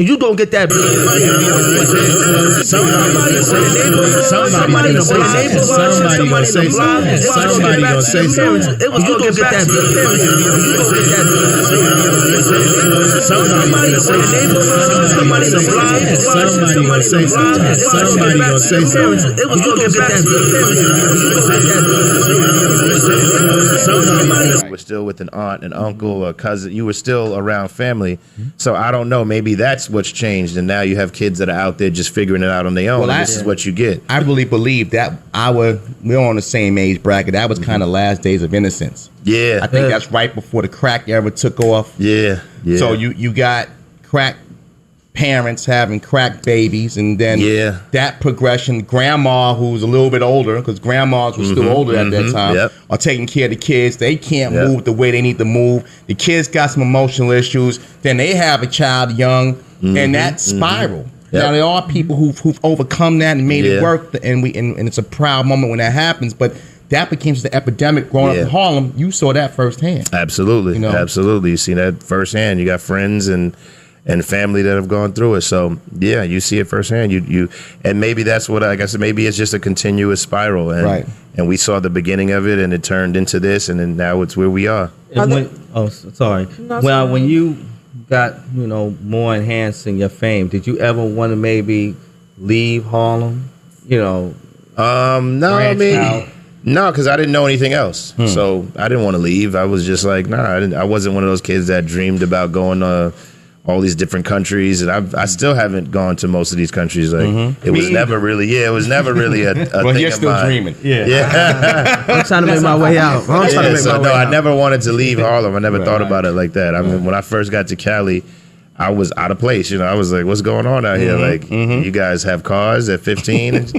and you don't get that. Somebody gonna say something. You don't get that. Somebody gonna say something. You don't get that. You were still with an aunt, an uncle, a cousin. You were still around family. So I don't know. Maybe that's what's changed, and now you have kids that are out there just figuring it out on their own. Well, this is what you get. I really believe that we're on the same age bracket. That was kind of last days of innocence. Yeah, I think that's right before the crack era took off. Yeah. So you got crack parents having crack babies, and then that progression. Grandma, who's a little bit older, because grandmas were still older at that time, are taking care of the kids. They can't move the way they need to move. The kids got some emotional issues. Then they have a child young, and that spiral. Now there are people who've overcome that and made it work, and it's a proud moment when that happens. But that became the epidemic growing up in Harlem. You saw that firsthand. Absolutely, absolutely. You see that firsthand. You got friends and family that have gone through it. So yeah, you see it firsthand. You and maybe that's what I guess. Maybe it's just a continuous spiral, and we saw the beginning of it, and it turned into this, and then now it's where we are. When you got more enhanced in your fame, did you ever want to maybe leave Harlem? No, I mean. No, because I didn't know anything else. So I didn't want to leave. I was just like, I wasn't one of those kids that dreamed about going to all these different countries. And I still haven't gone to most of these countries. Like it was never really a well, thing you're still dreaming. I'm trying to make my way out. I never wanted to leave Harlem. I never thought about it like that. I mean, when I first got to Cali, I was out of place. I was like, what's going on out here? Like, you guys have cars at 15?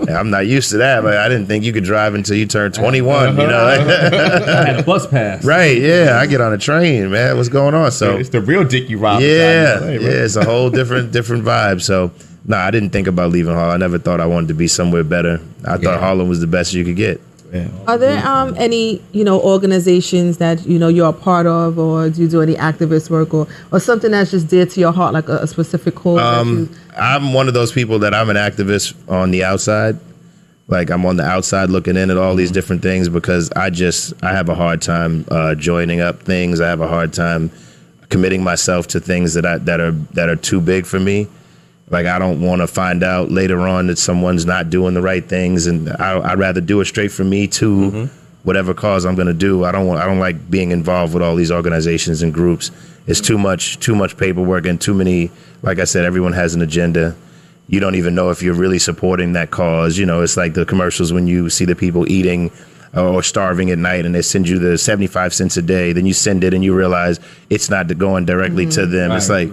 I'm not used to that. Like, I didn't think you could drive until you turn 21, I had a bus pass. Right, yeah. I get on a train, man. What's going on? So it's the real Dickie Rob. It's a whole different vibe. So, I didn't think about leaving Harlem. I never thought I wanted to be somewhere better. I thought Harlem was the best you could get. Yeah. Are there any organizations that you're a part of, or do you do any activist work, or something that's just dear to your heart, like a specific cause? I'm one of those people that I'm an activist on the outside. Like, I'm on the outside looking in at all these different things, because I have a hard time joining up things. I have a hard time committing myself to things that are too big for me. Like, I don't want to find out later on that someone's not doing the right things, and I'd rather do it straight from me to whatever cause I'm going to do. I don't like being involved with all these organizations and groups. It's too much paperwork and too many. Like I said, everyone has an agenda. You don't even know if you're really supporting that cause. It's like the commercials when you see the people eating or starving at night, and they send you the 75 cents a day. Then you send it, and you realize it's not going directly to them. It's like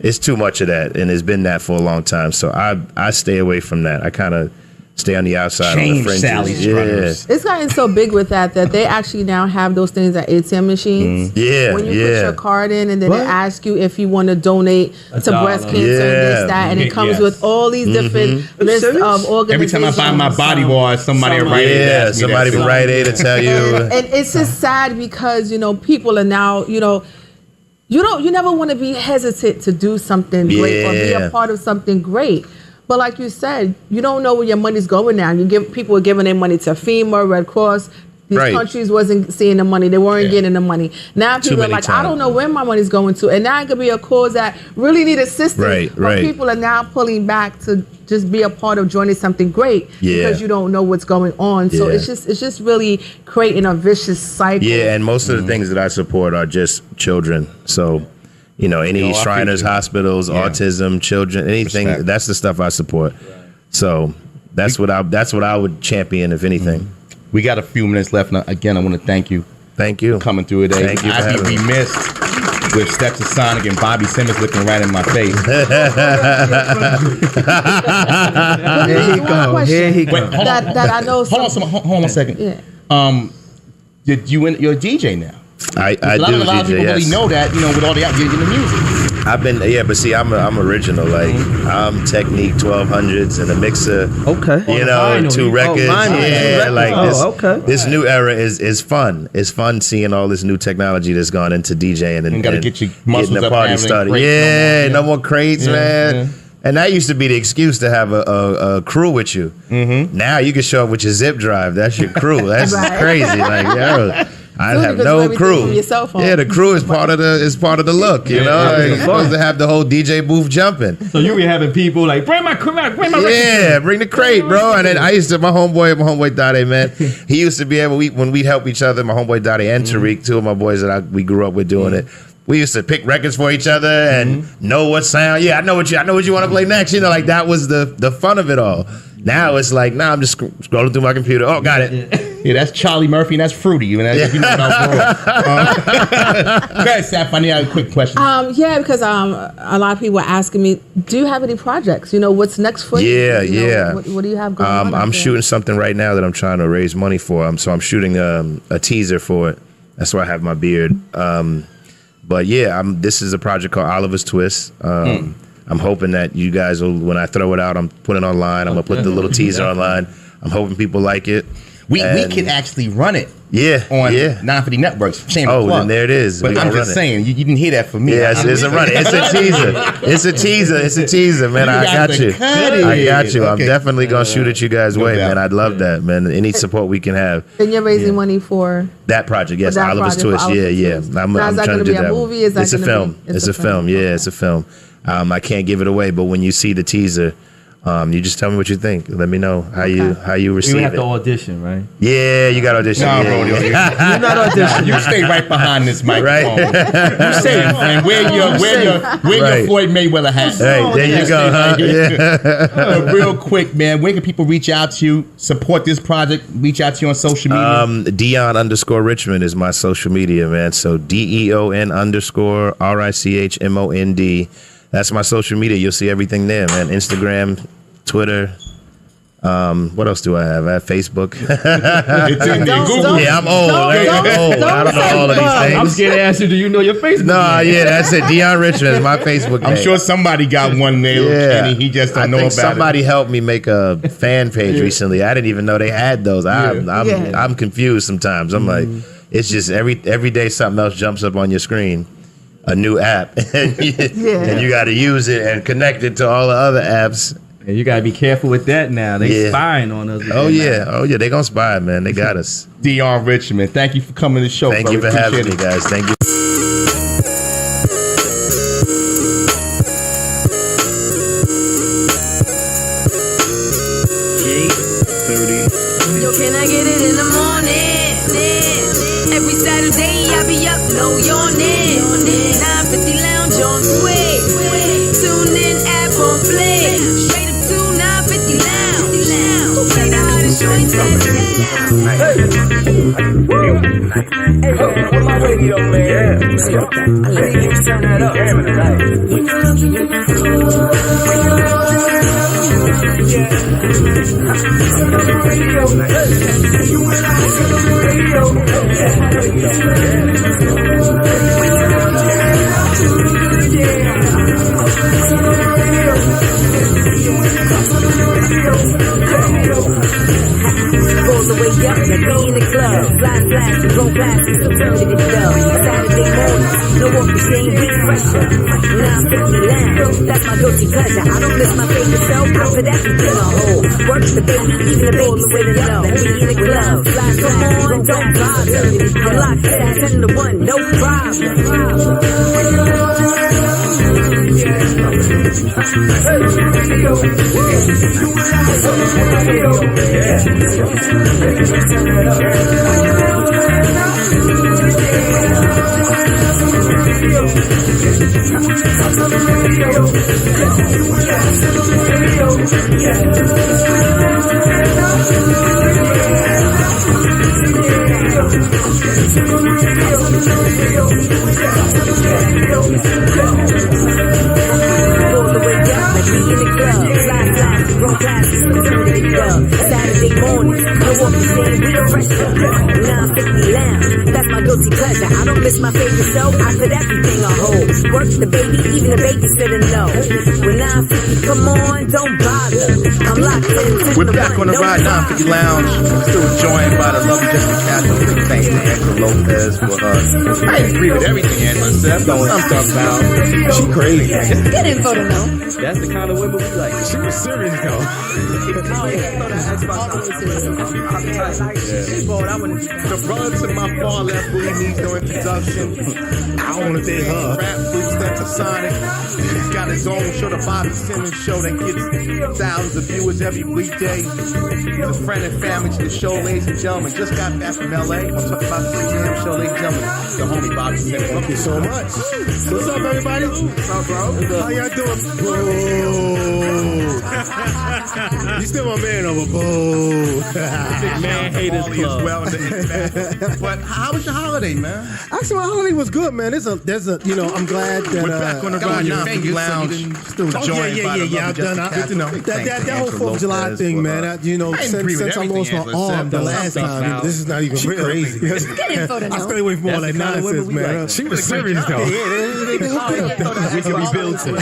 it's too much of that, and it's been that for a long time. So I stay away from that. I kind of stay on the outside, on the fringes. It's gotten so big with that they actually now have those things at ATM machines. When you put your card in, and then they ask you if you want to donate to breast cancer and this, that, and it comes with all these different lists of organizations. Every time I buy my body wash, somebody from Rite Aid to tell you. And it's just sad because people are now you never want to be hesitant to do something great or be a part of something great. But like you said, you don't know where your money's going now. People are giving their money to FEMA, Red Cross. These countries wasn't seeing the money. They weren't getting the money. Now people are like, I don't know where my money's going to. And now it could be a cause that really need assistance. But people are now pulling back to just be a part of joining something great because you don't know what's going on. So it's just really creating a vicious cycle. Yeah, and most of the things that I support are just children. So any Shriners hospitals, autism, children, anything. That's the stuff I support. So that's what I would champion, if anything. We got a few minutes left. Now, again, I want to thank you. Thank you for coming through today. Thank you. I'd be remiss with Steps Sonic and Bobby Simmons looking right in my face. Here he goes. That I know. Hold on a second. Yeah. You're a DJ now. I do. A lot of people really know that, with all the out in the music. but see, I'm original. Like I'm Technique 1200s and a mixer. Okay. You know, 2 records. This new era is fun. It's fun seeing all this new technology that's gone into DJing and gotta get your muscles getting the up, party started. No more crates, man. Yeah. And that used to be the excuse to have a crew with you. Mm-hmm. Now you can show up with your zip drive. That's your crew. That's crazy. Like, yo, I have no crew. Yeah, the crew is part of the look. You know, like, you're supposed to have the whole DJ booth jumping. So you be having people like bring my record. Bring the crate, bro. And then I used to my homeboy Dade, man. He used to be able when we'd help each other. My homeboy Dade and Tariq, 2 of my boys that we grew up with doing it. We used to pick records for each other and know what sound. Yeah, I know what you want to play next. You know, like that was the fun of it all. Now it's like, I'm just scrolling through my computer. Oh, got it. Yeah, that's Charlie Murphy and that's Fruity. And that's, you know about Go ahead, Saf. I need a quick question. Yeah, because a lot of people are asking me, do you have any projects? You know, what's next for you? Yeah. What do you have going on? I'm shooting something right now that I'm trying to raise money for. So I'm shooting a teaser for it. That's why I have my beard. But yeah, this is a project called Oliver's Twist. I'm hoping that you guys will, when I throw it out, I'm putting it online. I'm gonna put the little teaser online. I'm hoping people like it. We can actually run it. On 950 networks. Then there it is. But I'm just saying, you didn't hear that from me. Yeah, it's a run. It's a teaser. It's a teaser, man. I got you. I got you. I'm definitely gonna shoot it you guys' way, man. I'd love that, man. Any support we can have. And you're raising money for that project? Yes, Oliver's Twist. Yeah. I'm trying to do that. Movie? Is that it's a film. It's a film. Yeah, it's a film. I can't give it away, but when you see the teaser, you just tell me what you think. Let me know how you receive it. You have to audition, right? Yeah, you got to audition. No, bro, you're not auditioning. You stay right behind this microphone. You stay, friend. Wear your Floyd Mayweather hat. Hey, there you go. Huh? Real quick, man. Where can people reach out to you? Support this project. Reach out to you on social media. Dion_Richmond is my social media, man. So DEON_RICHMOND. That's my social media. You'll see everything there, man. Instagram, Twitter. What else do I have? I have Facebook. It's in there. Google. Yeah, I'm old. I don't know all of these things. I'm scared to ask you, do you know your Facebook? No, that's it. Dion Richmond is my Facebook name. I'm sure somebody got one there, and he just don't know about it. Somebody helped me make a fan page recently. I didn't even know they had those. I'm confused sometimes. I'm like, it's just every day something else jumps up on your screen. A new app, and you got to use it and connect it to all the other apps. And you got to be careful with that now. They spying on us. Oh yeah, they gonna spy, man. They got us. Dion Richmond, thank you for coming to the show. Thank you for having me, guys. Thank you. Yo, can I get it in the morning? Every Saturday I be up, know your name. 950 Lounge on Twitch. Tune in, app on Play. Straight up to 950 Lounge. Play the hottest joints in Hey, where my radio, man? I let you turn that up. Goes the way up, like me in the club. Fly flash, go fast, so turn it up. Saturday morning, no walk the same, refresher. 950 Lounge, that's my guilty pleasure. I don't miss my favorite show, after that you get a hole. Work the baby, even the baby's waiting up. Like me in the club. Fly flash, go fast, turn it up. Lock that 10 to 1, no Saturday morning, no walk the same, refresher. 950 Lounge, that's my guilty pleasure. I don't miss my favorite show. I put everything on hold. Work the baby, even the babysitter know. When 950 come on, don't bother. I'm locked in. We're back on the Ride 950 Lounge. Still joined by the lovely Jessica Castro. Big thanks to Angela Lopez for I agree with everything Angela said. Know what I'm talking about. She crazy. Good info to know. That's the kind of women we like. She was serious though. The brother to my far left who needs no introduction. I don't want to date her. Rap boots that's a Sonic. He's got his own show, the Bobby Simmons Show, that gets thousands of viewers every weekday. He's a friend and family to the show, ladies and gentlemen. Just got back from LA. I'm talking about the Shazam Show, ladies and gentlemen. The homie Bobby Simmons. Thank you so much. What's up, everybody? What's up, bro? How y'all doing? Boo. You still my man over. Boo. Big man haters club. Well, but how was your holiday, man? Actually, my holiday was good, man. There's a, I'm glad that. We're back on the Ride 950 Lounge. Still joined by the I've done. Good to know. That whole 4th of July thing, man. Since I lost my arm the last time, this is not even real. Crazy. Good info to know. I stay away from all that nonsense, man. She was serious though. They hooked it up. We can rebuild to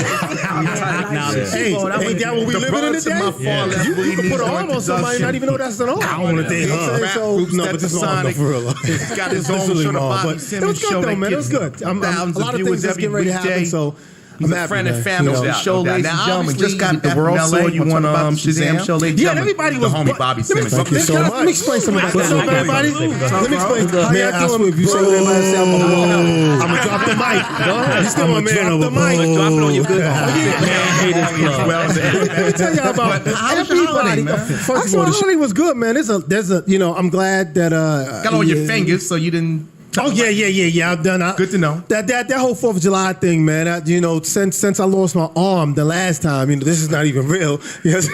Hey, ain't that what we living in today? You can put an arm on somebody and not even know that's an arm. I don't want to date her. So, no, but this is all for real. He's got his own show, the Bobby Simmons Show. It was good, though, man. It was good. A lot of things that's getting ready to happen, so I'm happy, friend and man. family to the show, ladies and gentlemen. Just got the world saw you on Shazam Show, ladies and gentlemen. Everybody was the homie Bobby Simmons. Thank you so much. Let me explain something about that. Everybody, let me explain. Man, I swear, if you say what everybody say, I'm gonna drop the mic. Go ahead. You still my man over. Drop it on your good Man haters club. Let me tell y'all about everybody. First of all, the holiday was good, man. There's a, I'm glad that got on your fingers, so you didn't. Oh yeah. I've done. Good to know. That whole 4th of July thing, man. Since I lost my arm the last time, this is not even real. Yes,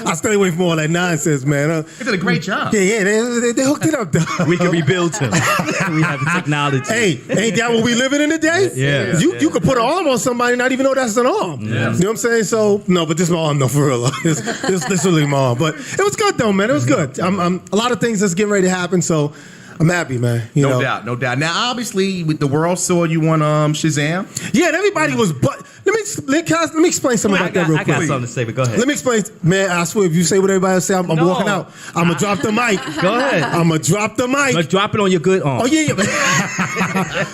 I stay away from all that nonsense, man. They did a great job. Yeah, they hooked it up. Though. We can rebuild him. We have the technology. Hey, ain't that what we living in today? Yeah. You could put an arm on somebody and not even know that's an arm. Yeah. You know what I'm saying? So no, but this is my arm, no, for real. This really my arm. But it was good though, man. It was good. I'm a lot of things that's getting ready to happen. So. I'm happy, man. No doubt. Now, obviously, with the world saw you on Shazam. Yeah, and everybody was. But let me explain something about that real quick. I got something to say, but go ahead. Let me explain, man. I swear, if you say what everybody else say, I'm walking out. I'm gonna drop the mic. Go ahead. I'm gonna drop the mic. Let's drop it on your good arm. Oh yeah.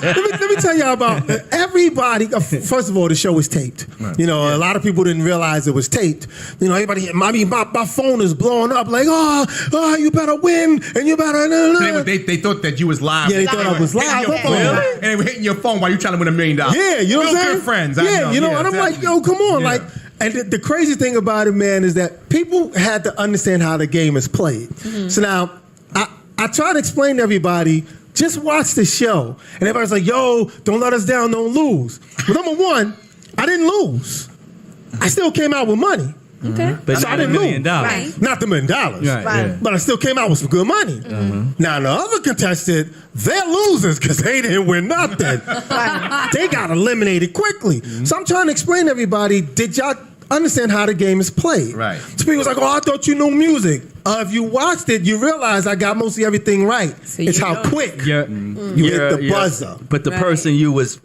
let me tell y'all about everybody. First of all, the show was taped. Right. A lot of people didn't realize it was taped. Everybody. My phone is blowing up like, oh, you better win and you better. They thought that you was live. Yeah, they thought I was live. Really? And they were hitting your phone while you trying to win $1 million. Yeah, you know what I'm saying? Good friends. Yeah, and I'm like, yo, come on, like. And the crazy thing about it, man, is that people had to understand how the game is played. Mm-hmm. So now, I try to explain to everybody, just watch the show. And everybody's like, yo, don't let us down, don't lose. But number one, I didn't lose. I still came out with money. Okay. But so not $1 million. Right. Not the $1 million. Right. Yeah. But I still came out with some good money. Mm-hmm. Now, the other contestant, they're losers because they didn't win nothing. They got eliminated quickly. Mm-hmm. So I'm trying to explain to everybody, did y'all understand how the game is played? Right. So people was like, I thought you knew music. If you watched it, you realize I got mostly everything right. So it's how quick you hit the buzzer. But the person you was...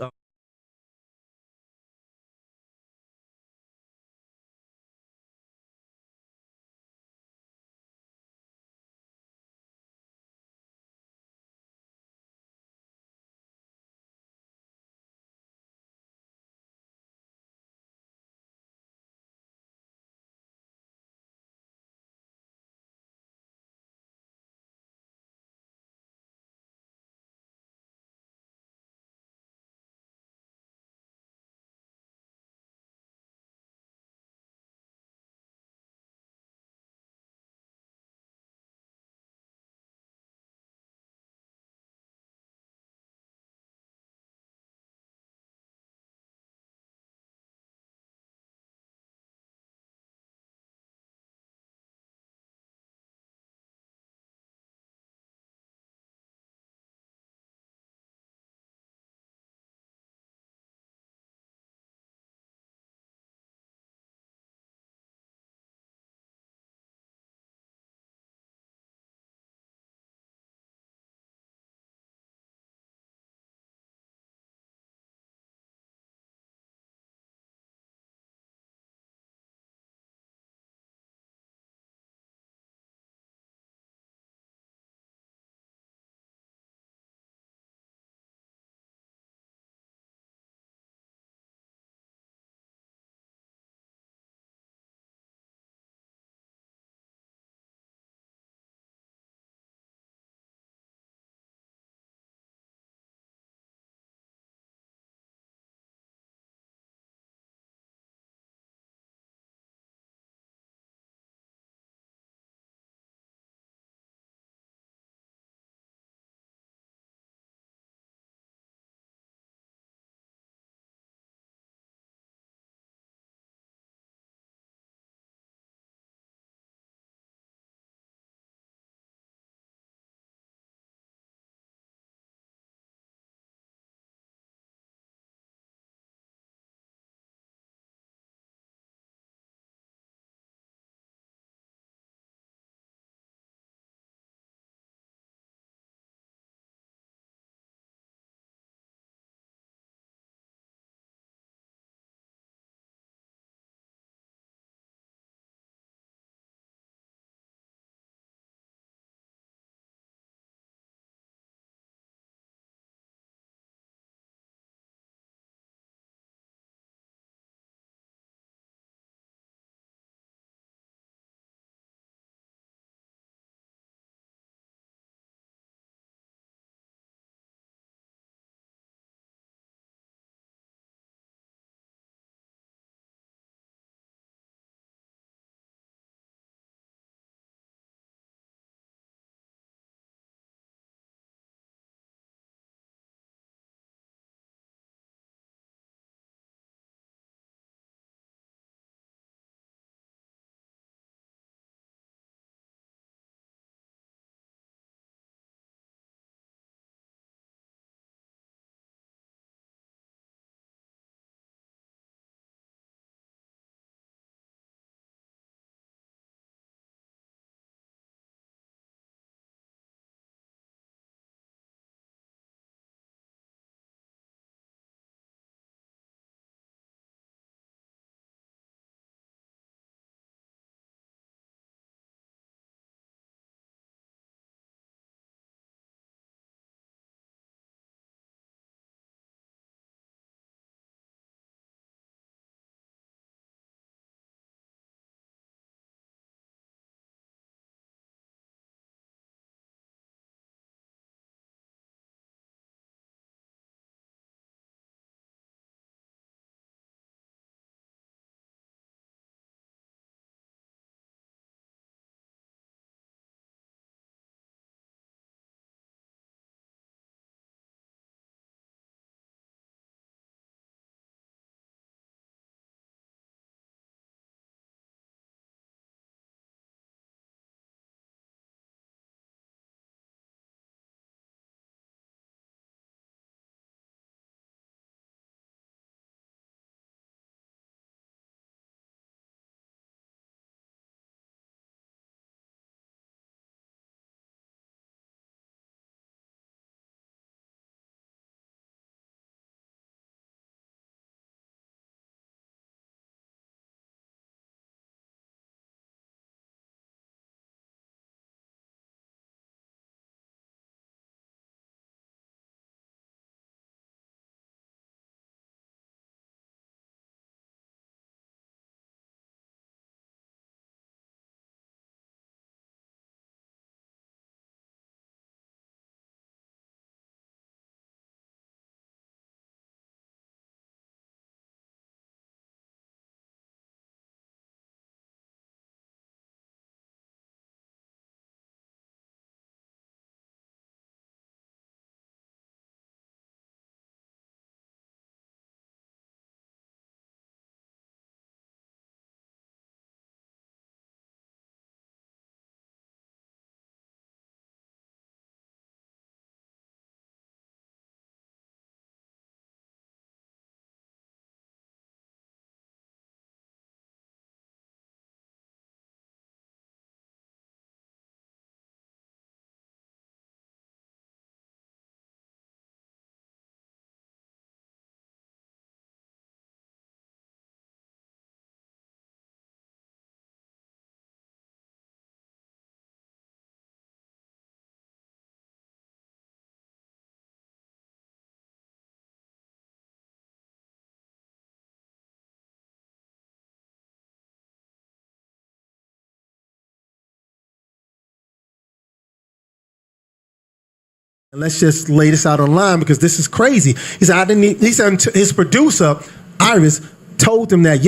let's just lay this out online because this is crazy. He said, he said his producer, Iris, told him that,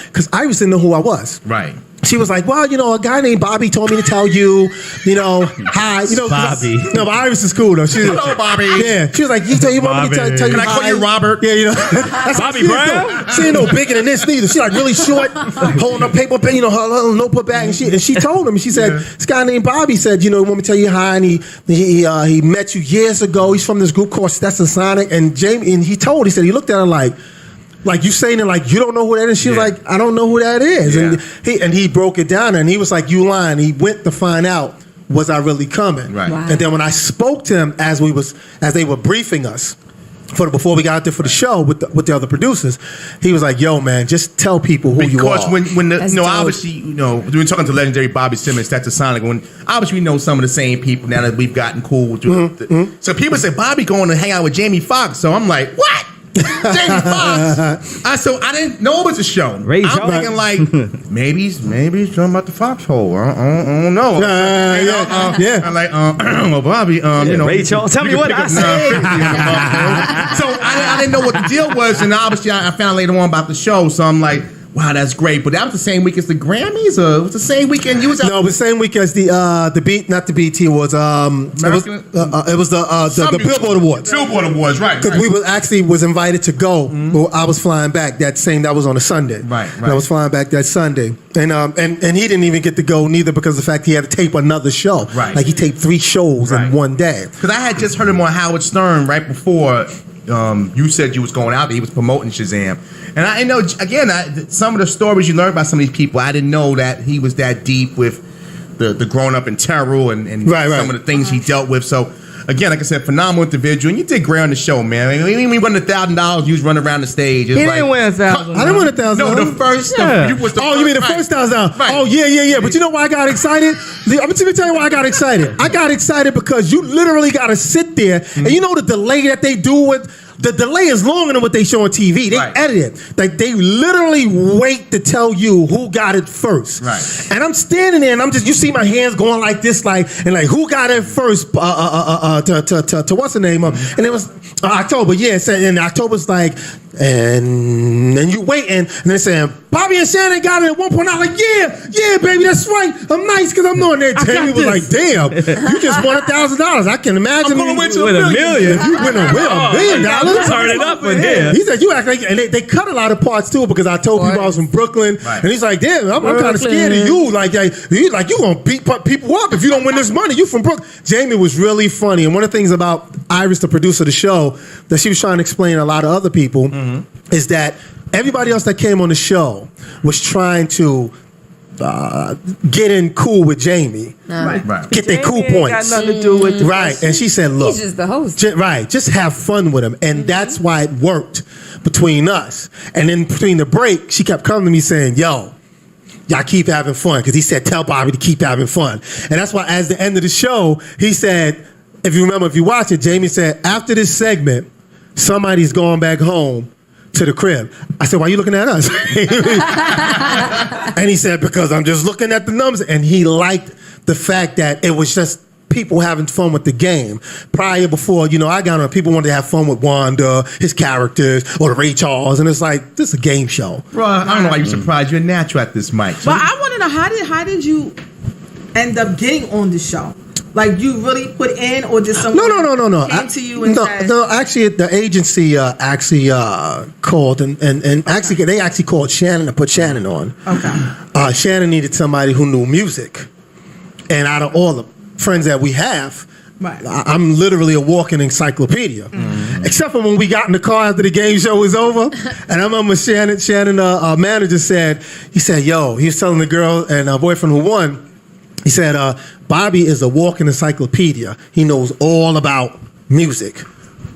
because Iris didn't know who I was. Right. She was like, well, a guy named Bobby told me to tell you, hi. Bobby. No, but Iris is cool, though. Hello, Bobby. Yeah. She was like, you want me to tell you Can I call hi? you Robert? Yeah, that's Bobby she Brown? She ain't no bigger than this neither. She's like really short, holding a paper, her little notebook bag, and she told him, she said, this guy named Bobby said, want me to tell you hi, and he met you years ago. He's from this group called Stetson Sonic, and Jamie, and he said he looked at her like you saying it like you don't know who that is. She was like, I don't know who that is. Yeah. And he broke it down and he was like, you lying. He went to find out, was I really coming? Right. Wow. And then when I spoke to him as they were briefing us before we got out there for the show with the other producers, he was like, yo, man, just tell people who you are. Because when That's dope. obviously, we've been talking to legendary Bobby Simmons, that's a Sonic. When obviously we know some of the same people now that we've gotten cool with. So people say Bobby going to hang out with Jamie Foxx. So I'm like, what? Jamie Foxx. So I didn't know it was a show. Ray I'm Charles. thinking like maybe he's talking about the foxhole. I don't know. Yeah. I'm like, well, Bobby, Ray Charles, tell me what I said. So I didn't know what the deal was, and obviously I found later on about the show. So I'm like, wow, that's great. But that was the same week as the Grammys, or it was the same weekend you was out? No, it was the same week as the BET Awards. It was the Billboard Awards. Billboard Awards, right? Because we was invited to go. Well, I was flying back that was on a Sunday. Right. And I was flying back that Sunday, and he didn't even get to go neither because of the fact he had to tape another show. Right. Like he taped 3 shows in one day. Because I had just heard him on Howard Stern right before you said you was going out there. He was promoting Shazam. And I know, again, some of the stories you learn about some of these people, I didn't know that he was that deep with the growing up in terror and some of the things he dealt with. So, again, like I said, phenomenal individual. And you did great on the show, man. I mean, we won $1,000. You was running around the stage. He didn't win $1,000. I didn't win $1,000. No, the first. Yeah. You was the Oh, first, you mean the right. first $1,000? Right. Oh, yeah. But you know why I got excited? I'm going to tell you why I got excited. I got excited because you literally got to sit there, and you know the delay that they do with. The delay is longer than what they show on TV. They edit it. Like, they literally wait to tell you who got it first. Right. And I'm standing there, and you see my hands going like this, who got it first to what's the name of? And it was October, and October's like, and you wait, and they're saying, Bobby and Shannon got it at one point. I'm like, yeah, baby, that's right. I'm nice because I'm knowing that. Jamie was like, damn, you just won $1,000. I can imagine. I'm going to win to With $1 million. If you win $1 million. Turn it up in here. He said you act like, and they cut a lot of parts too because I told people I was from Brooklyn, and he's like, damn, I'm kind of scared of you. Like you gonna beat people up if you don't win this money. You from Brooklyn. Jamie was really funny, and one of the things about Iris, the producer of the show, that she was trying to explain to a lot of other people is that everybody else that came on the show was trying to get in cool with Jamie. Right. Get their cool Jamie ain't points. got nothing to do with the Right. And she said, look. He's just the host. Just have fun with him. And that's why it worked between us. And then between the break, she kept coming to me saying, yo, y'all keep having fun. Because he said, tell Bobby to keep having fun. And that's why at the end of the show, he said, if you remember, if you watch it, Jamie said, after this segment, somebody's going back home to the crib. I said, why are you looking at us? And he said, because I'm just looking at the numbers. And he liked the fact that it was just people having fun with the game. Before, I got on, people wanted to have fun with Wanda, his characters, or the Ray Charles. And it's like, this is a game show. Bro, I don't know why you're surprised. You're a natural at this mic. But I want to know, how did you end up getting on the show? Like, you really put in, or just someone No. came to you and said... No, actually, the agency called, and actually, they actually called Shannon to put Shannon on. Okay. Shannon needed somebody who knew music. And out of all the friends that we have, Right. I'm literally a walking encyclopedia. Except for when we got in the car after the game show was over. And I remember Shannon, manager said, he was telling the girl and her boyfriend who won, he said, Bobby is a walking encyclopedia. He knows all about music.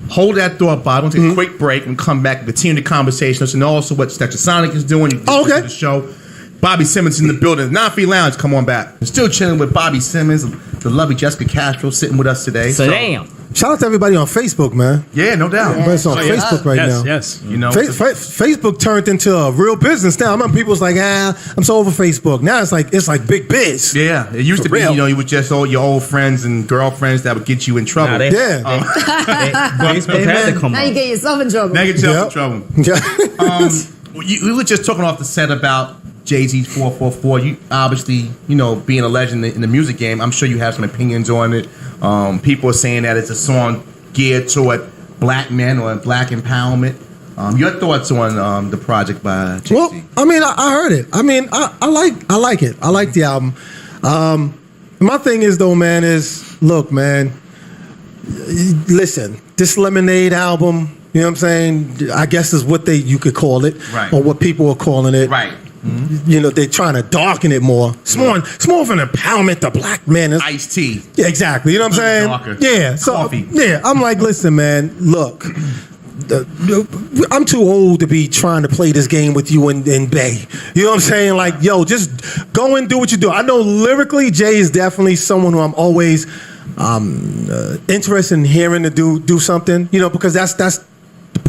Hold that thought, Bob. I'm going to take a quick break and come back and continue the conversation. And also what Stetson Sonic is doing. The show. Bobby Simmons in the building. Non-Free Lounge, come on back. We're still chilling with Bobby Simmons, the lovely Jessica Castro sitting with us today. So damn. Shout out to everybody on Facebook, man. Yeah, no doubt. Everybody's on Facebook right now. Yes. You know, Facebook turned into a real business now. I remember people was like, I'm so over Facebook. Now it's like big biz. yeah, it used to be, real. you was just all your old friends and girlfriends that would get you in trouble. Facebook had to come Now up. you get yourself in trouble. Now you get yourself in trouble. Yeah. We were just talking off the set about Jay-Z's 444. You obviously, being a legend in the music game, I'm sure you have some opinions on it. People are saying that it's a song geared toward black men or black empowerment. Your thoughts on the project by Jay-Z? Well, I mean, I heard it. I mean, I like it. I like the album. My thing is though, man, look, man, listen, this Lemonade album, you know what I'm saying? I guess is what you could call it, right, or what people are calling it, right. Mm-hmm. They're trying to darken it more. It's more of an empowerment to black men. Ice-T. Yeah, exactly. You know what I'm saying? Darker. Yeah. So Coffee. yeah, I'm like, listen, man, look. I'm too old to be trying to play this game with you and Bay. You know what I'm saying? Like, yo, just go and do what you do. I know lyrically, Jay is definitely someone who I'm always interested in hearing to do something. Because that's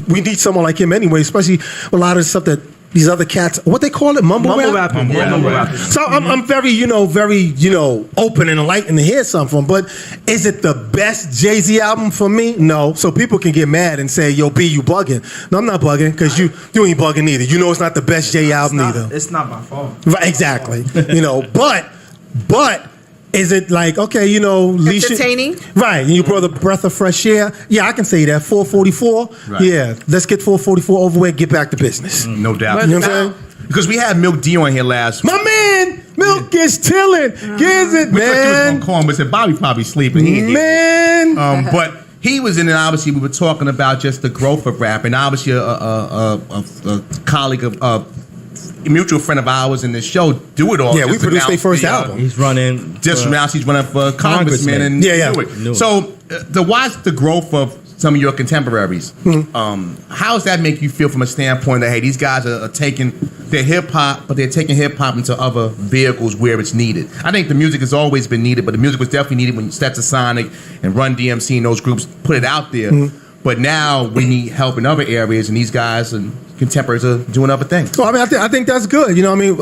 we need someone like him anyway, especially a lot of the stuff that these other cats, what they call it, mumble rap. Mumble rap. So I'm very, very, open and enlightened to hear something from. But is it the best Jay-Z album for me? No. So people can get mad and say, "Yo, B, you bugging." No, I'm not bugging because you ain't bugging either. It's not the best Jay album either. It's not my fault. Right, exactly. But. Is it like, okay, entertaining? Right, and you brought a breath of fresh air. Yeah, I can say that. 444. Right. Yeah, let's get 444 over with. Get back to business. No doubt. You know what I'm saying? Because we had Milk D on here last week. My man, Milk is chilling. Gives it, We thought you was man. gonna call him, but said Bobby probably sleeping. He ain't here. Man. But he was in it. Obviously, we were talking about just the growth of rap, and obviously a colleague of a mutual friend of ours in this show, Do It All. Yeah, we produced their first album. He's running. Just announced he's running for congressman, and Yeah. knew it. So to watch the growth of some of your contemporaries, how does that make you feel from a standpoint that, hey, these guys are taking their hip hop, but they're taking hip hop into other vehicles where it's needed? I think the music has always been needed, but the music was definitely needed when Stetsasonic and Run DMC and those groups put it out there. But now we need help in other areas, and these guys and contemporaries are doing other things. Well, I mean, I think that's good.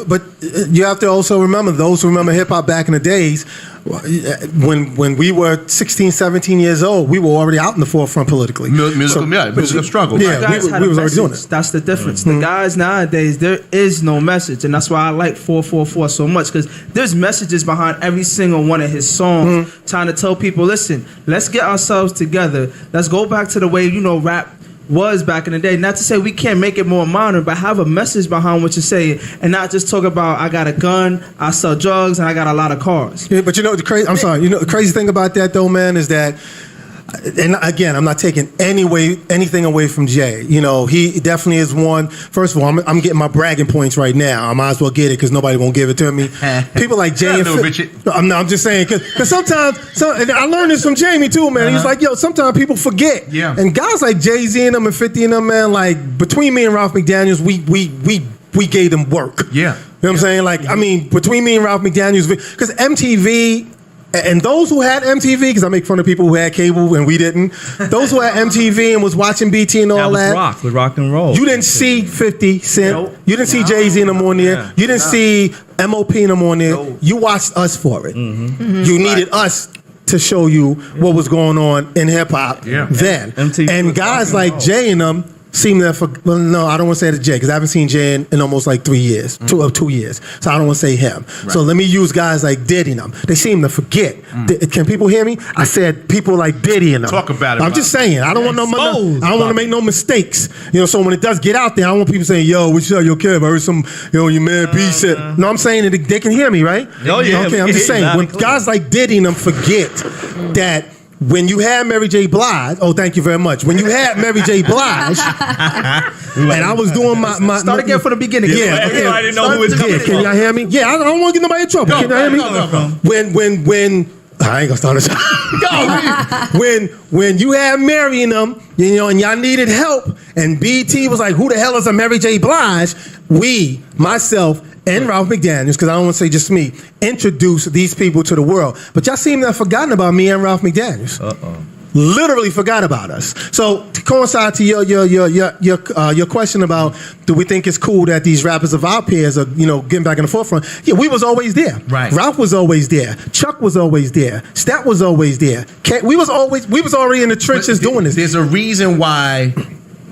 But you have to also remember, those who remember hip hop back in the days, when we were 16, 17 years old, we were already out in the forefront politically. Musical struggle. Yeah, guys had we a was already doing message. it. That's the difference. The guys nowadays, there is no message, and that's why I like 444 so much, because there's messages behind every single one of his songs, trying to tell people, listen, let's get ourselves together. Let's go back to the way rap was back in the day. Not to say we can't make it more modern, but have a message behind what you're saying, and not just talk about I got a gun, I sell drugs, and I got a lot of cars. Yeah, but the crazy thing about that though, man, is that, and again, I'm not taking anything away from Jay. He definitely is one. First of all, I'm getting my bragging points right now. I might as well get it because nobody won't give it to me. People like Jay and Richard. I'm just saying because sometimes, and I learned this from Jamie too, man. He's like, yo, sometimes people forget. Yeah. And guys like Jay-Z and them and 50 and them, man, like between me and Ralph McDaniels, we gave them work. Yeah. You know what I'm saying? Like, I mean, between me and Ralph McDaniels, because MTV. And those who had MTV, because I make fun of people who had cable and we didn't. Those who had MTV and was watching BT and all that. Rock with rock and roll. You didn't see 50 Cent. Nope. You didn't see Jay-Z in them on there. Yeah. You didn't see MOP in them on there. Nope. You watched us for it. You needed us to show you what was going on in hip hop then. MTV and guys like Jay and them seem to no, I don't want to say it's Jay because I haven't seen Jay in almost like 3 years, 2 years. So I don't want to say him. Right. So let me use guys like Diddy and them. They seem to forget. Can people hear me? I said people like Diddy and them. Talk about it. I'm just saying. I don't want I don't want to make no mistakes. So when it does get out there, I don't want people saying, "Yo, what you tell your kid? I heard some, your man B said." No, I'm saying that they can hear me, right? Oh yeah. Okay, I'm just saying when guys like Diddy and them forget that. When you had Mary J. Blige, thank you very much. When you had Mary J. Blige, and I was doing my Start again from the beginning. Yeah, okay. I didn't know who was coming. Can y'all hear me? Yeah, I don't want to get nobody in trouble. Can y'all hear me? When I ain't gonna start this. When you had Mary and them, and y'all needed help, and BT was like, "Who the hell is a Mary J. Blige?" Myself, and Ralph McDaniels, because I don't want to say just me, introduce these people to the world. But y'all seem to have forgotten about me and Ralph McDaniels. literally forgot about us. So to coincide to your question about do we think it's cool that these rappers of our peers are getting back in the forefront? Yeah, we was always there. Right. Ralph was always there. Chuck was always there. Stat was always there. We was already in the trenches doing this. There's a reason why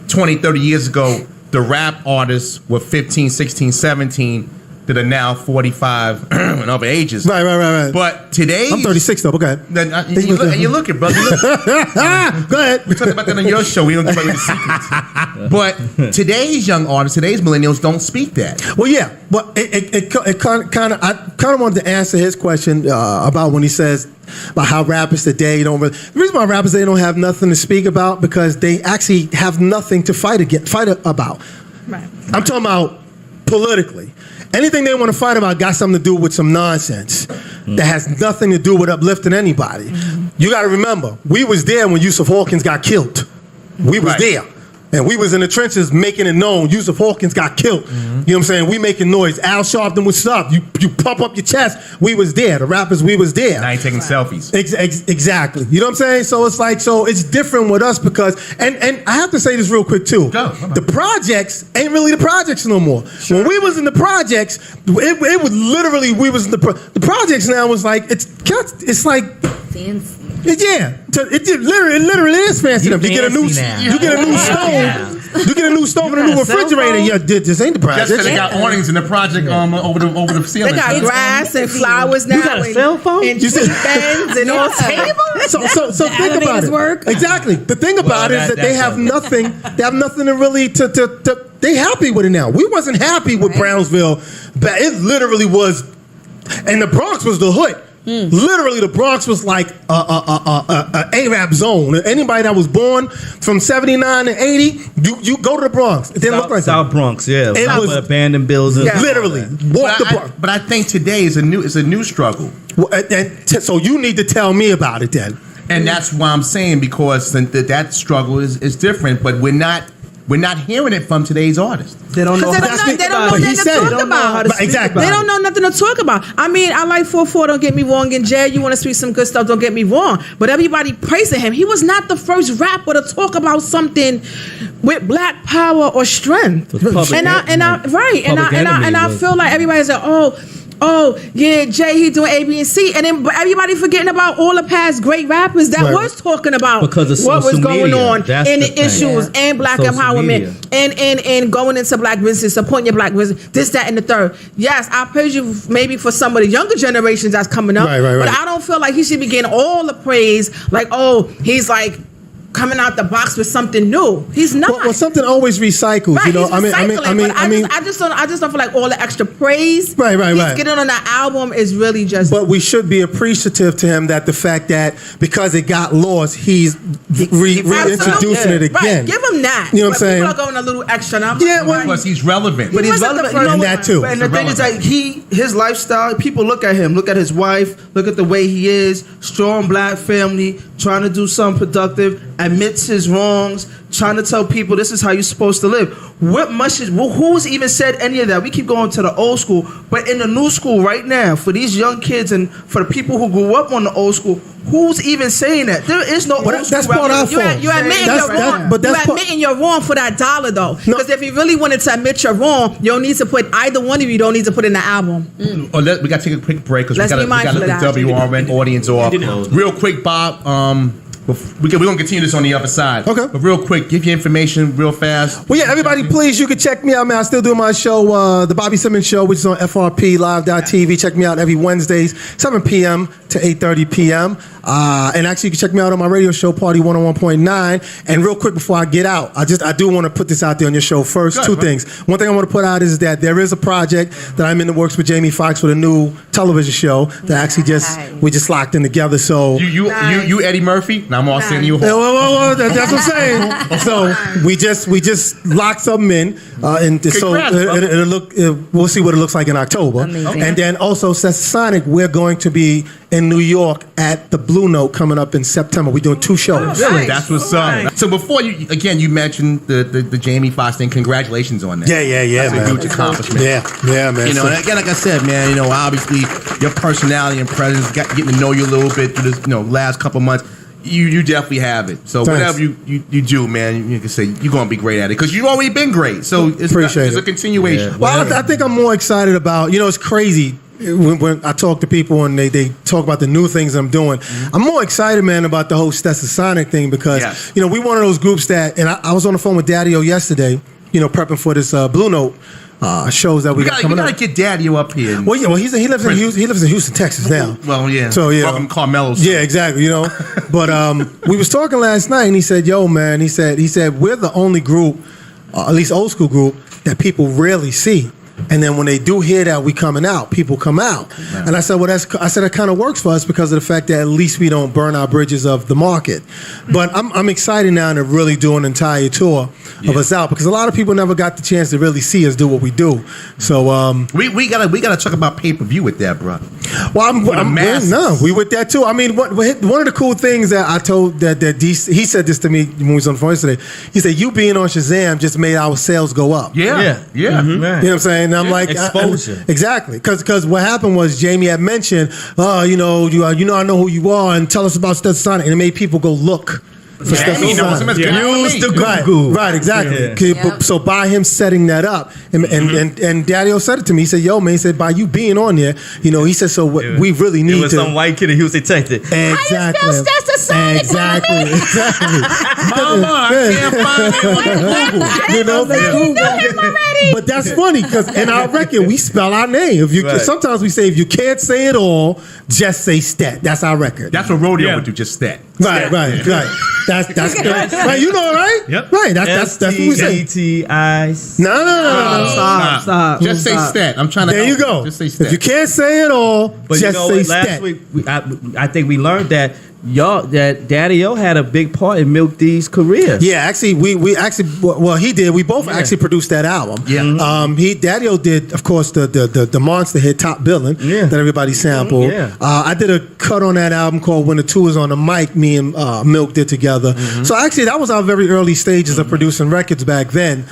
20, 30 years ago the rap artists were 15, 16, 17 that are now 45 and other ages. Right. But today, I'm 36 though. Okay. You look it, brother. Go ahead. We talked about that on your show. We don't give away the secrets. But today's young artists, today's millennials don't speak that. Well, yeah. But it kind of, I kind of wanted to answer his question about when he says about how rappers today don't really. The reason why rappers today don't have nothing to speak about because they actually have nothing to fight about. Right. I'm talking about politically. Anything they want to fight about got something to do with some nonsense that has nothing to do with uplifting anybody. You got to remember, we was there when Yusuf Hawkins got killed. We was there. And we was in the trenches making it known Yusuf Hawkins got killed. You know what I'm saying? We making noise. Al Sharpton was up. You pump up your chest. We was there. The rappers, we was there. Now you taking selfies. Exactly. You know what I'm saying? So it's like, it's different with us because, and I have to say this real quick too. The projects ain't really the projects no more. Sure. When we was in the projects, it was literally, we was in the projects now was like, it's like, Fancy. Yeah, it literally is fancy enough. You get a new stove. You get a new stove and a new refrigerator. Yeah, this ain't the project. Just they got awnings in the project over the ceiling. They got grass and flowers now. You got a cell phone? And tree bends and all tables. So think about it. Work. Exactly. The thing about it is that they have nothing. They have nothing to really to. They happy with it now. We wasn't happy with Brownsville, but it literally was, and the Bronx was the hood. Literally, the Bronx was like a Arab zone. Anybody that was born from 79 to 80, you go to the Bronx. It didn't look like South Bronx, yeah. It was abandoned buildings. Yeah. Literally, walk the Bronx. But I think today is a new struggle. So you need to tell me about it then. And that's why I'm saying because that struggle is different. But we're not hearing it from today's artists. They don't know. They don't know nothing to talk about. Exactly. They don't know nothing to talk about. I mean, I like 4-4. Don't get me wrong. And Jay, you want to speak some good stuff. Don't get me wrong. But everybody praising him. He was not the first rapper to talk about something with black power or strength. And I feel like everybody's like, oh, yeah, Jay, he doing A, B, and C. And then everybody forgetting about all the past great rappers that was talking about what was going on in the issues and black empowerment and going into black business, supporting your black business, this, that, and the third. Yes, I praise you maybe for some of the younger generations that's coming up. Right. But I don't feel like he should be getting all the praise. Like, he's like coming out the box with something new. He's not. Well, something always recycles. Right, you know, I just don't feel like all the extra praise. Right. He's getting on the album is really just. But we should be appreciative to him that the fact that because it got lost, he's reintroducing it again. Right, give him that. You know what I'm saying? People are going a little extra now. Yeah, well, plus he's relevant. But he's relevant. And that too. And the thing is, like his lifestyle. People look at him, look at his wife, look at the way he is. Strong black family, trying to do something productive, admits his wrongs, trying to tell people this is how you're supposed to live. What message? Who's even said any of that? We keep going to the old school, but in the new school right now, for these young kids and for the people who grew up on the old school, who's even saying that? There is no old school. That's part of our fault. You're admitting you're wrong. You're admitting you're wrong for that $1 though. Because if you really wanted to admit you're wrong, you don't need to put either one of you. Don't need to put in the album. We got to take a quick break because we got to let the WRN audience off. Real quick, Bob. We're going to continue this on the other side. Okay. But real quick, give your information real fast. Well, yeah, everybody, please, you can check me out, man. I still do my show, The Bobby Simmons Show, which is on FRPLive.tv. Check me out every Wednesdays, 7 p.m. to 8:30 p.m. And actually, you can check me out on my radio show, Party 101.9. And real quick before I get out, I do want to put this out there on your show first. Two things. One thing I want to put out is that there is a project that I'm in the works with Jamie Foxx with a new television show that actually we just locked in together. So you Eddie Murphy? Now I'm all saying you. Well, that's what I'm saying. So we just locked something in, and so it'll look. We'll see what it looks like in October. Amazing. And then also, Sonic, we're going to be in New York at the Blue Note coming up in September. We're doing 2 shows. Really? That's what's up. So before you mentioned the Jamie Foxx thing. Congratulations on that. Yeah, that's man. a huge accomplishment. Yeah, man. You know, and again, like I said, man, obviously your personality and presence, getting to know you a little bit through this, last couple months. you definitely have it. So Thanks. whatever you do, man, you can say you're gonna be great at it because you've already been great. So it's Appreciate a continuation. Yeah. Well, I think I'm more excited about, it's crazy when I talk to people and they talk about the new things I'm doing. I'm more excited, man, about the whole Stetsasonic thing because, we one of those groups that, and I was on the phone with Daddy-O yesterday, prepping for this Blue Note shows that we got coming up. We gotta get Daddy-O up here. Well, he lives in Houston. He lives in Houston, Texas now. Well, yeah. So welcome Carmelo's. Yeah, exactly. But we was talking last night, and he said, "Yo, man," he said we're the only group, at least old school group, that people rarely see. And then when they do hear that we coming out, people come out. Right. And I said, that kind of works for us because of the fact that at least we don't burn our bridges of the market. But I'm excited now to really do an entire tour of us out because a lot of people never got the chance to really see us do what we do. So we gotta talk about pay-per-view with that, bro. Well, we with that too. I mean, one of the cool things that I told that he said this to me when we was on the phone yesterday. He said, "You being on Shazam just made our sales go up." Yeah. Mm-hmm. You know what I'm saying? And I'm like, exposure. Exactly, because what happened was Jamie had mentioned, I know who you are, and tell us about Stetsasonic, and it made people go look. For Stetsasonic. Use the Google. Right, exactly. Yeah. So by him setting that up, and Daddy-O said it to me. He said, "Yo, man," he said, "by you being on there, he said, so we really need to." It was some white kid in Houston, Texas. Exactly. Exactly. Mama, I can't find Google. But that's funny because in our record we spell our name. Sometimes we say if you can't say it all, just say Stet. That's our record. That's what Rodeo would do. Just Stet. Right. That's right. You know, right? Yep. Right. That's what we say. STI. No. Stop. Just say Stet. I'm trying to. There you go. Just say Stet. If you can't say it all, But just say Stet. last week I think we learned that that Daddy-O had a big part in Milk D's career. Yeah, actually, we actually, he did. We both actually produced that album. Yeah. Daddy-O did, of course, the monster hit Top Billin' that everybody sampled. Yeah. I did a cut on that album called When the Two Is on the Mic. Me and Milk did together. So actually, that was our very early stages of producing records back then.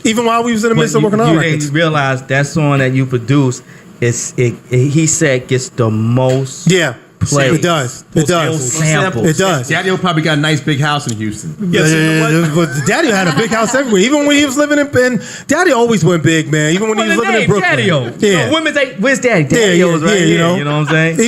Even while we was in the midst of working on records. You realize that song that you produced he said gets the most. Yeah. Play. It does. Samples. It does. Daddy-O probably got a nice big house in Houston. But Daddy-O had a big house everywhere. Even when he was living in Daddy always went big, man. Even when he was living in Brooklyn. Daddy-O. Yeah. Women say, "Where's Daddy?" Daddy-O's right here. You know what I'm saying?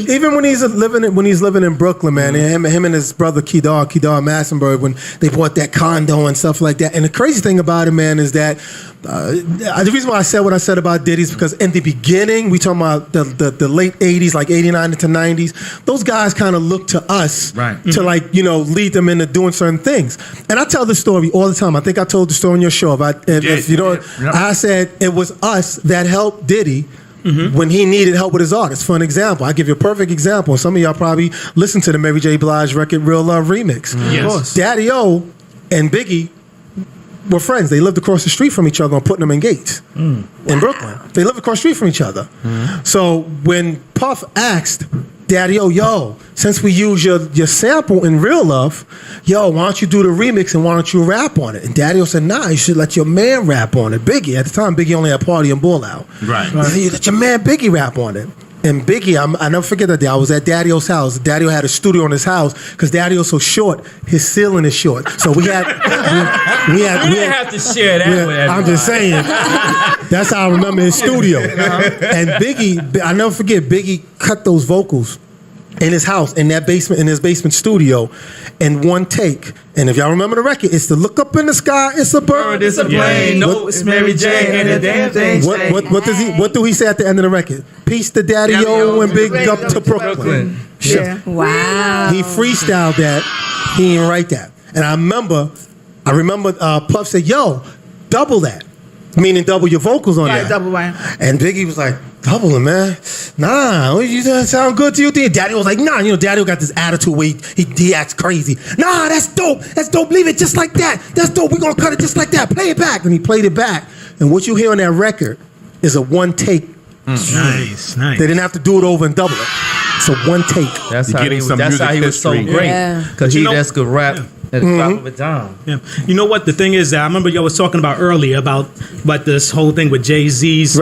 Even when he's living in Brooklyn, man. Him and his brother Kedar Massenberg, when they bought that condo and stuff like that. And the crazy thing about it, man, is that the reason why I said what I said about Diddy is because in the beginning, we talking about the late 80s, like 89 into 90s, those guys kind of looked to us to lead them into doing certain things. And I tell this story all the time. I think I told the story on your show. If you don't, I said it was us that helped Diddy when he needed help with his artists. For an example, I give you a perfect example. Some of y'all probably listened to the Mary J. Blige record, Real Love Remix. Yes. Daddy-O and Biggie were friends. They lived across the street from each other on Putnam and Gates in Brooklyn. They lived across the street from each other. So when Puff asked Daddy-O, "Yo, since we use your sample in Real Love, why don't you do the remix and why don't you rap on it?" And Daddy-O said, "Nah, you should let your man rap on it." Biggie, at the time, Biggie only had Party and Bull out. Right. He said, "You let your man Biggie rap on it." And Biggie, I never forget that day. I was at Daddy-O's house. Daddy-O had a studio in his house because Daddy-O's so short, his ceiling is short. So we had. You didn't have to share that with everybody. I'm just saying. That's how I remember his studio. And Biggie, I never forget. Biggie cut those vocals in his house, in his basement studio, in one take. And if y'all remember the record, it's the "Look Up in the Sky, It's a Bird, It's a Plane." No, it's Mary J. and the damn thing. What do he say at the end of the record? "Peace to Daddy-O and big up to Brooklyn." Yeah. Wow. He freestyled that. He didn't write that. And I remember Puff said, "Yo, double that." Meaning double your vocals on that. Double right. And Biggie was like, "Double it, man. Nah, you sound good to you." Daddy was like, "Nah." Daddy got this attitude where he acts crazy. "Nah, that's dope. That's dope. Leave it just like that. That's dope. We're going to cut it just like that. Play it back." And he played it back. And what you hear on that record is a one take. Nice. They didn't have to do it over and double it. It's a one take. That's how he was so great. Because he just could rap At the drop of a dime. Yeah. You know what? The thing is that I remember y'all was talking about earlier about this whole thing with Jay-Z's his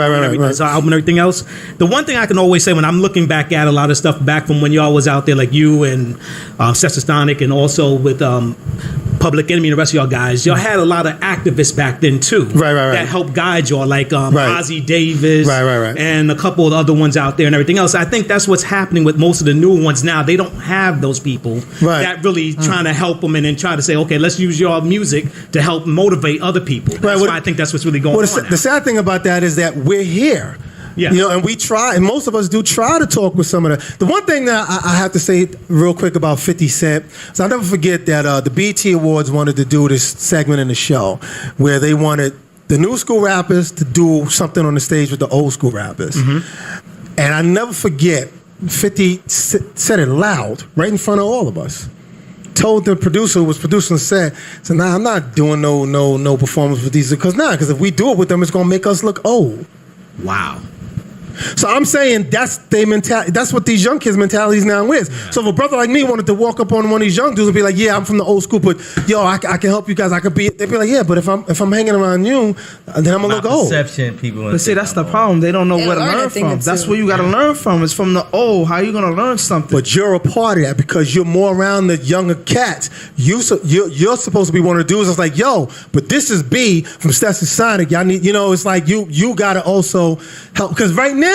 album and everything else. The one thing I can always say when I'm looking back at a lot of stuff back from when y'all was out there, like you and Sestastonic, and also with Public Enemy and the rest of y'all guys, y'all had a lot of activists back then too. That helped guide y'all, like Ozzie Davis and a couple of other ones out there and everything else. I think that's what's happening with most of the new ones now. They don't have those people that really trying to help them and then try to say, okay, let's use your music to help motivate other people. That's why I think that's what's really going on. The sad thing about that is that we're here. Yeah. You know, and we try, and most of us do try to talk with some of the one thing that I have to say real quick about 50 Cent, so I'll never forget that the BET Awards wanted to do this segment in the show where they wanted the new school rappers to do something on the stage with the old school rappers. And I never forget, 50 said it loud, right in front of all of us. Told the producer who was producing, said, nah, I'm not doing no performance with these, because if we do it with them, it's gonna make us look old. Wow. So I'm saying that's their mentality. That's what these young kids' mentalities now is. Yeah. So if a brother like me wanted to walk up on one of these young dudes and be like, "Yeah, I'm from the old school, but yo, I can help you guys. I could be," they'd be like, "Yeah, but if I'm hanging around you, then I'm gonna look old." People. But see, that's the problem. They don't know where to learn from. That's where you got to learn from. It's from the old. How are you gonna learn something? But you're a part of that because you're more around the younger cats. You're supposed to be one of the dudes that's like, "Yo, but this is B from Stetson Sonic. Y'all need," it's like you gotta also help, because right now,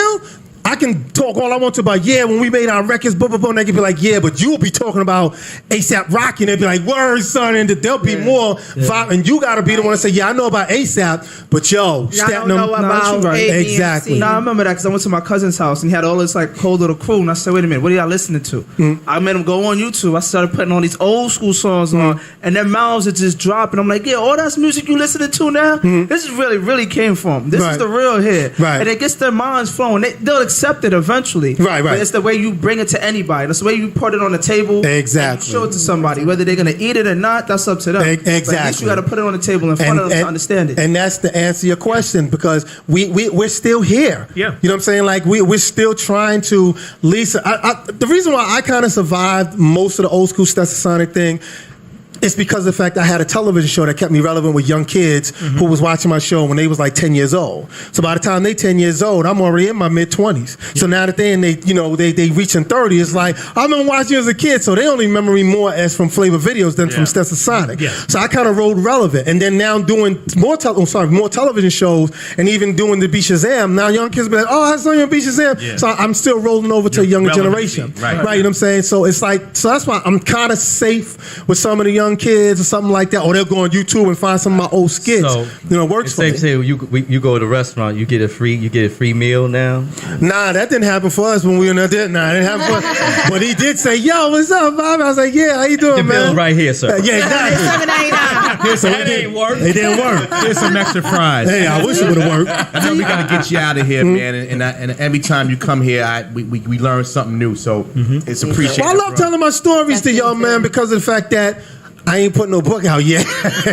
I can talk all I want to about, when we made our records, and they can be like, but you'll be talking about ASAP Rocky, and they'll be like, word, son, and there'll be more vibe, and you got to be the one to say, I know about ASAP, but y'all don't know about A, exactly. No, I remember that because I went to my cousin's house, and he had all this like whole little crew, and I said, wait a minute, what are y'all listening to? I made him go on YouTube. I started putting all these old school songs on, and their mouths are just dropping. I'm like, all that's music you listening to now? This is really came from. This is the real hit. And it gets their minds flowing. They'll accept it eventually. But it's the way you bring it to anybody. That's the way you put it on the table. Exactly. Show it to somebody. Whether they're going to eat it or not, that's up to them. Exactly. But at least you got to put it on the table in front of them to understand it. And that's to answer your question, because we're still here. Yeah. You know what I'm saying? Like we're still trying to Lisa. The reason why I kind of survived most of the old school Stetson Sonic thing, it's because of the fact I had a television show that kept me relevant with young kids who was watching my show when they was like 10 years old. So by the time they 10 years old, I'm already in my mid-20s. Yeah. So now that they reaching 30, it's like, I remember watching you as a kid, so they only remember me more as from Flavor Videos than from Stetson Sonic. Yeah. So I kind of rode relevant. And then now I'm doing more television shows, and even doing the Be Shazam. Now young kids be like, I saw you on Be Shazam. Yeah. So I'm still rolling over to a younger generation. Right. You know what I'm saying? So it's like, so that's why I'm kind of safe with some of the young kids or something like that, or they'll go on YouTube and find some of my old skits. So, works for me. Say you go to a restaurant, you get a free meal now. Nah, that didn't happen for us when we were in there. Nah, it didn't happen for us. But he did say, "Yo, what's up, Bob?" I was like, "Yeah, how you doing, the man?" Bill's right here, sir. Yeah, exactly. So it didn't work. It didn't work. Here's some extra fries. Hey, I wish it would have worked. I know we gotta get you out of here, man. And every time you come here, we learn something new. So it's appreciated. Well, I love telling my stories to y'all, man, because of the fact that I ain't putting no book out yet.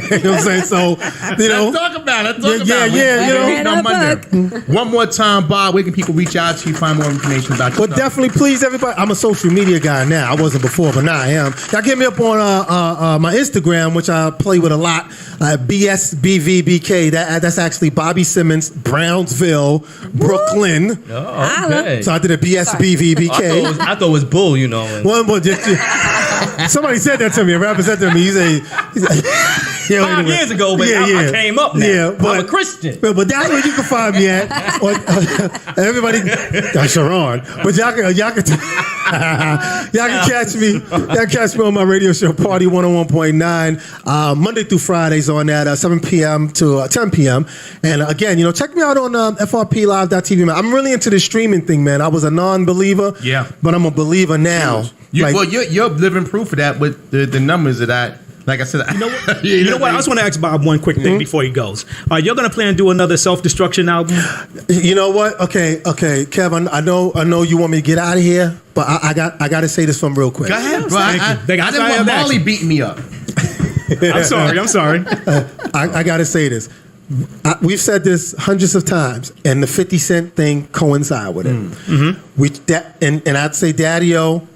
You know what I'm saying? So, Let's talk about it. On Monday. One more time, Bob, where can people reach out to you, find more information about you? But definitely, please, everybody. I'm a social media guy now. I wasn't before, but now I am. Y'all get me up on my Instagram, which I play with a lot. BSBVBK. That's actually Bobby Simmons, Brownsville, Brooklyn. Oh, okay. So I did a BSBVBK. I thought it was Bull, Somebody said that to me. A rapper said to me, he said 5 years ago, but I came up now. Yeah, but, I'm a Christian. But that's where you can find me at. Everybody, Sharon. But y'all can catch me. Y'all catch me on my radio show, Party 101.9, Monday through Fridays on that 7 p.m. to 10 p.m. And again, check me out on FRPLive.tv, man. I'm really into the streaming thing, man. I was a non-believer, but I'm a believer now. You're living proof of that with the numbers of that. Like I said, you know what? I just want to ask Bob one quick thing before he goes. You're going to plan to do another self-destruction album? You know what? Okay, Kevin. I know you want me to get out of here, but I got to say this one real quick. Go ahead, bro. I didn't want Molly beating me up. I'm sorry. I got to say this. We've said this hundreds of times, and the 50 Cent thing coincide with it. And I'd say Daddy-O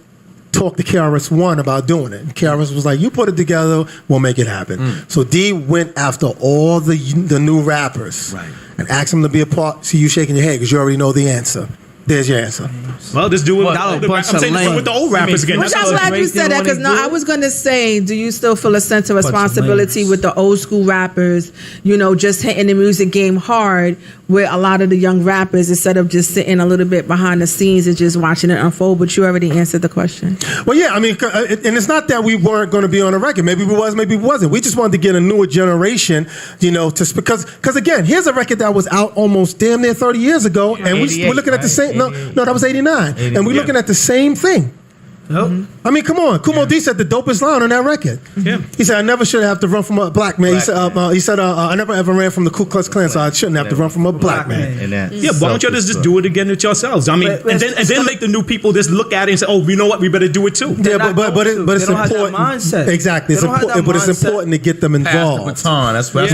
talked to KRS-One about doing it. And KRS was like, you put it together, we'll make it happen. So D went after all the new rappers and asked them to be a part. See you shaking your head because you already know the answer. There's your answer. Well, just do it with the old rappers again. Which I'm glad you said that, because I was going to say, do you still feel a sense of responsibility with the old school rappers, just hitting the music game hard, where a lot of the young rappers, instead of just sitting a little bit behind the scenes and just watching it unfold? But you already answered the question. Well, yeah, I mean, and it's not that we weren't going to be on a record. Maybe we was, maybe we wasn't. We just wanted to get a newer generation, because again, here's a record that was out almost damn near 30 years ago, and we're looking at the same. No, that was 89. And we're looking at the same thing. I mean, come on. Kumo D said the dopest line on that record. He said, I never should have to run from a black man. He said, I never ever ran from the Ku Klux Klan, so I shouldn't have to run from a black man. Why don't you just do it again with yourselves? I mean, and then make the new people just look at it and say, oh, you know what, we better do it too. Yeah, but it's important. Exactly. It's important, but it's important to get them involved. That's what it's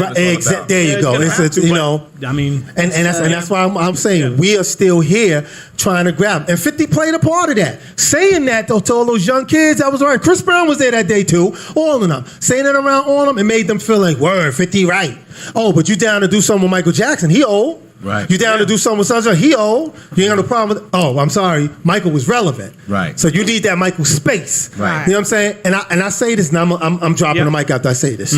about. There you go. I mean, and that's why I'm saying we are still here trying to grab. And 50 played a part of that. Saying that though to all those young kids, that was right. Chris Brown was there that day too. All of them. Saying it around all of them, it made them feel like, word, 50 right. Oh, but you down to do something with Michael Jackson? He old. Right. You down to do something with Sunshine? He old. You ain't got no problem with. Oh, I'm sorry. Michael was relevant. Right. So you need that Michael space. Right. You know what I'm saying? And I say this, and I'm dropping the mic after I say this.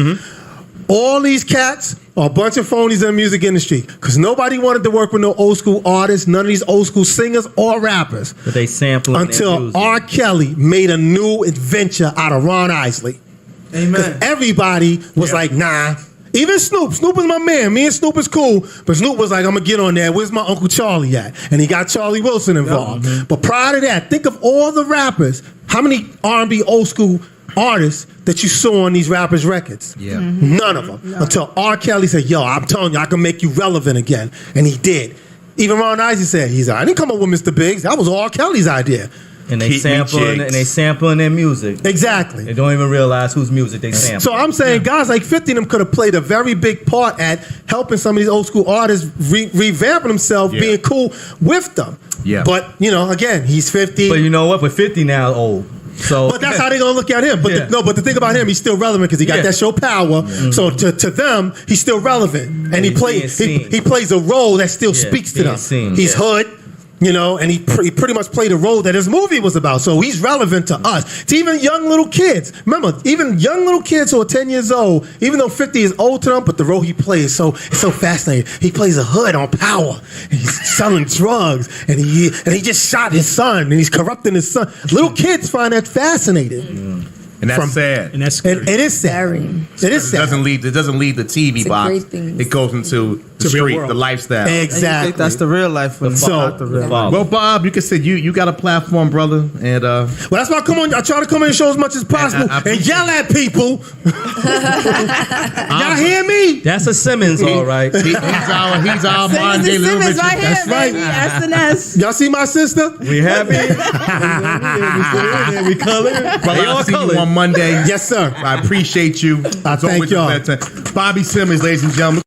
All these cats are a bunch of phonies in the music industry because nobody wanted to work with no old school artists, none of these old school singers or rappers. But they sample until R. Kelly made a new adventure out of Ron Isley. Amen. Everybody was like, nah. Even Snoop. Snoop is my man. Me and Snoop is cool. But Snoop was like, I'm going to get on there. Where's my Uncle Charlie at? And he got Charlie Wilson involved. But prior to that, think of all the rappers. How many R&B old school artists that you saw on these rappers' records? None of them. Until R. Kelly said, yo, I'm telling you, I can make you relevant again. And he did. Even Ron Isley said, I didn't come up with Mr. Biggs. That was R. Kelly's idea. And they sampling their music. Exactly. They don't even realize whose music they sample. So I'm saying guys like 50 of them could have played a very big part at helping some of these old school artists revamping themselves, being cool with them. But, again, he's 50. But you know what? But 50 now old. So, but that's how they're gonna look at him. But but the thing about him, he's still relevant because he got that show power. So to them, he's still relevant, and he plays a role that still speaks to them. He's hood. And he pretty much played a role that his movie was about. So he's relevant to us. To even young little kids. Remember, even young little kids who are 10 years old, even though 50 is old to them, but the role he plays is so fascinating. He plays a hood on power. And he's selling drugs. And he just shot his son. And he's corrupting his son. Little kids find that fascinating. And that's sad. And that's scary. It is sad. It is sad. It doesn't leave the TV box. It goes into the street, the lifestyle. Exactly. And you think that's the real life. Well, Bob, you can say you got a platform, brother, and well, that's why I try to come in and show as much as possible and yell at people. Y'all hear me? That's a Simmons, all right. He's our modern day Little Richard. Right here, that's right. SNS. Y'all see my sister? We happy. We colored. Brother, I'll see you on Monday. Yes, sir. I appreciate you. I thank y'all. Bobby Simmons, ladies and gentlemen.